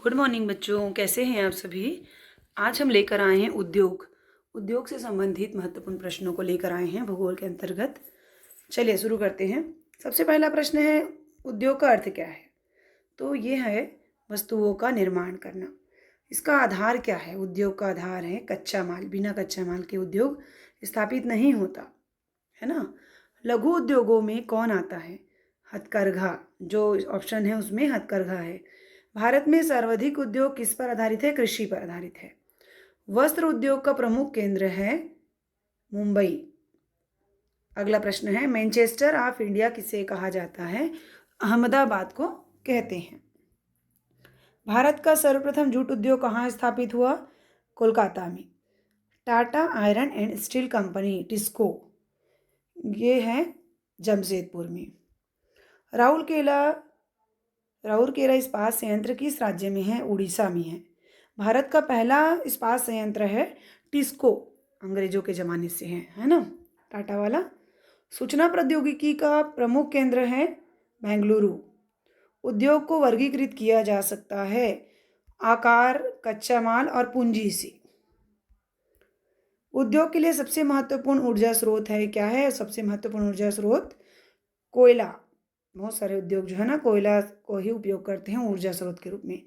Good morning बच्चों, कैसे हैं आप सभी। आज हम लेकर आए हैं उद्योग से संबंधित महत्वपूर्ण प्रश्नों को लेकर आए हैं भूगोल के अंतर्गत। चलिए शुरू करते हैं। सबसे पहला प्रश्न है, उद्योग का अर्थ क्या है। तो ये है वस्तुओं का निर्माण करना। इसका आधार क्या है। उद्योग का आधार है कच्चा माल। बिना कच्चा माल के उद्योग स्थापित नहीं होता है ना। लघु उद्योगों में कौन आता है। हथकरघा, जो ऑप्शन है उसमें हथकरघा है। भारत में सर्वाधिक उद्योग किस पर आधारित है। कृषि पर आधारित है। वस्त्र उद्योग का प्रमुख केंद्र है मुंबई। अगला प्रश्न है, मैनचेस्टर ऑफ इंडिया किसे कहा जाता है। अहमदाबाद को कहते हैं। भारत का सर्वप्रथम जूट उद्योग कहाँ स्थापित हुआ। कोलकाता में। Tata iron and steel company TISCO, ये है जमशेदपुर में। राउरकेला इस्पात संयंत्र किस राज्य में है। उड़ीसा में है। भारत का पहला इस्पात संयंत्र है टिस्को, अंग्रेजों के ज़माने से है ना, टाटा वाला। सूचना प्रौद्योगिकी का प्रमुख केंद्र है बेंगलुरु। उद्योग को वर्गीकृत किया जा सकता है आकार, कच्चा माल और पूंजी से। उद्योग के लिए सबसे महत्वपूर्ण ऊर्जा स्रोत है क्या है। सबसे महत्वपूर्ण ऊर्जा स्रोत कोयला। बहुत सारे उद्योग जो है ना कोयला को ही उपयोग करते हैं ऊर्जा स्रोत के रूप में।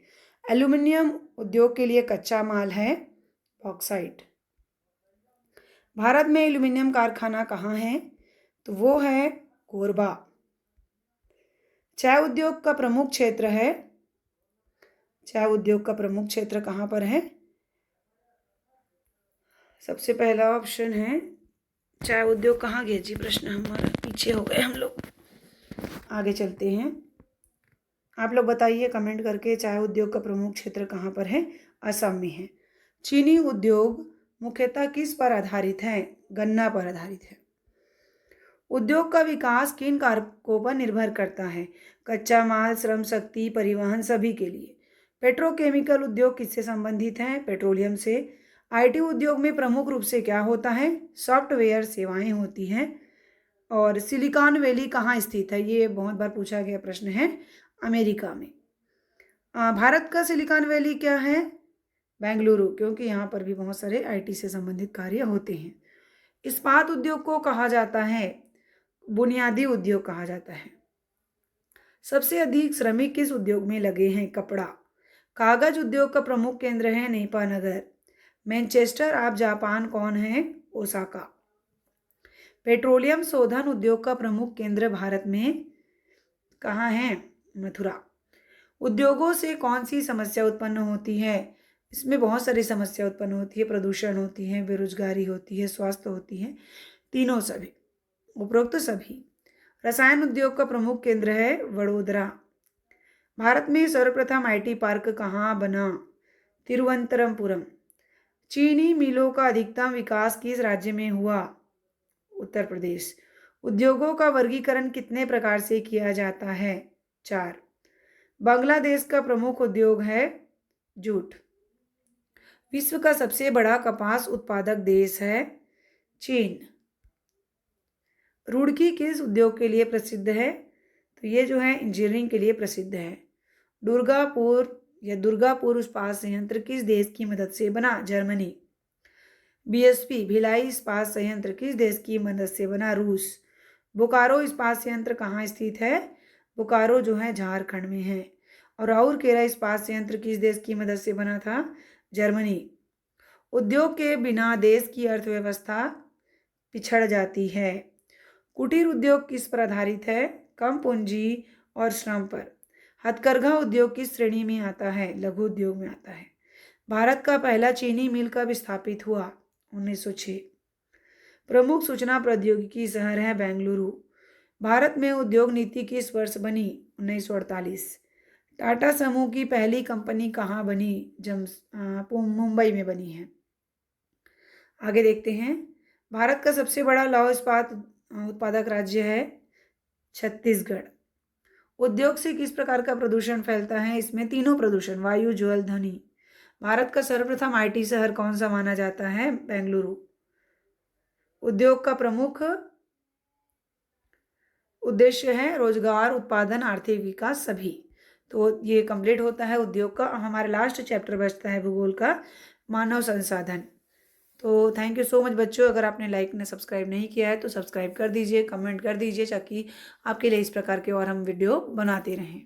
एल्यूमिनियम उद्योग के लिए कच्चा माल है बॉक्साइट। भारत में एल्यूमिनियम कारखाना कहाँ है, तो वो है कोरबा। चाय उद्योग का प्रमुख क्षेत्र है, चाय उद्योग का प्रमुख क्षेत्र कहाँ पर है। सबसे पहला ऑप्शन है चाय उद्योग। कहाँ गए जी प्रश्न, हमारा पीछे हो गए हम लोग। आगे चलते हैं। आप लोग बताइए कमेंट करके, चाय उद्योग का प्रमुख क्षेत्र कहाँ पर है। असम में है। चीनी उद्योग मुख्यतः किस पर आधारित है। गन्ना पर आधारित है। उद्योग का विकास किन कारकों पर निर्भर करता है। कच्चा माल, श्रम शक्ति, परिवहन, सभी के लिए। पेट्रोकेमिकल उद्योग किससे संबंधित है। पेट्रोलियम से। आईटी उद्योग में प्रमुख रूप से क्या होता है। सॉफ्टवेयर सेवाएं होती हैं। और सिलिकॉन वैली कहाँ स्थित है, ये बहुत बार पूछा गया प्रश्न है, अमेरिका में। भारत का सिलिकॉन वैली क्या है, बेंगलुरु, क्योंकि यहाँ पर भी बहुत सारे आईटी से संबंधित कार्य होते हैं। इस्पात उद्योग को कहा जाता है बुनियादी उद्योग कहा जाता है। सबसे अधिक श्रमिक किस उद्योग में लगे हैं। कपड़ा। कागज उद्योग का प्रमुख केंद्र है नेपानगर। मैनचेस्टर ऑफ जापान कौन है, ओसाका। पेट्रोलियम शोधन उद्योग का प्रमुख केंद्र भारत में कहाँ है, मथुरा। उद्योगों से कौन सी समस्या उत्पन्न होती है। इसमें बहुत सारी समस्या उत्पन्न होती है। प्रदूषण होती है, बेरोजगारी होती है, स्वास्थ्य होती है, तीनों सभी, उपरोक्त सभी। रसायन उद्योग का प्रमुख केंद्र है वडोदरा। भारत में सर्वप्रथम आईटी पार्क कहाँ बना, तिरुवनंतपुरम। चीनी मिलों का अधिकतम विकास किस राज्य में हुआ, उत्तर प्रदेश। उद्योगों का वर्गीकरण कितने प्रकार से किया जाता है, 4। बांग्लादेश का प्रमुख उद्योग है जूट। विश्व का सबसे बड़ा कपास उत्पादक देश है चीन। रुड़की किस उद्योग के लिए प्रसिद्ध है, तो ये जो है इंजीनियरिंग के लिए प्रसिद्ध है। दुर्गापुर इस्पात संयंत्र किस देश की मदद से बना, जर्मनी। बीएसपी भिलाई इस्पात संयंत्र किस देश की मदद से बना, रूस। बोकारो इस्पात संयंत्र कहाँ स्थित है, बोकारो जो है झारखंड में है। और राउरकेला इस्पात संयंत्र किस देश की मदद से बना था, जर्मनी। उद्योग के बिना देश की अर्थव्यवस्था पिछड़ जाती है। कुटीर उद्योग किस पर आधारित है, कम पूंजी और श्रम पर। हथकरघा उद्योग किस श्रेणी में आता है, लघु उद्योग में आता है। भारत का पहला चीनी मिल कब स्थापित हुआ, 1906। प्रमुख सूचना प्रौद्योगिकी शहर है बेंगलुरु। भारत में उद्योग नीति किस वर्ष बनी, 1948। टाटा समूह की पहली कंपनी कहाँ बनी, मुंबई में बनी है। आगे देखते हैं। भारत का सबसे बड़ा लौह इस्पात उत्पादक राज्य है छत्तीसगढ़। उद्योग से किस प्रकार का प्रदूषण फैलता है, इसमें तीनों प्रदूषण, वायु, जल, ध्वनि। भारत का सर्वप्रथम आईटी शहर कौन सा माना जाता है, बेंगलुरु। उद्योग का प्रमुख उद्देश्य है रोजगार, उत्पादन, आर्थिक विकास, सभी। तो ये कंप्लीट होता है उद्योग का। अब हमारा लास्ट चैप्टर बचता है भूगोल का, मानव संसाधन। तो थैंक यू सो मच बच्चों। अगर आपने लाइक ने सब्सक्राइब नहीं किया है तो सब्सक्राइब कर दीजिए, कमेंट कर दीजिए, ताकि आपके लिए इस प्रकार के और हम वीडियो बनाते रहें।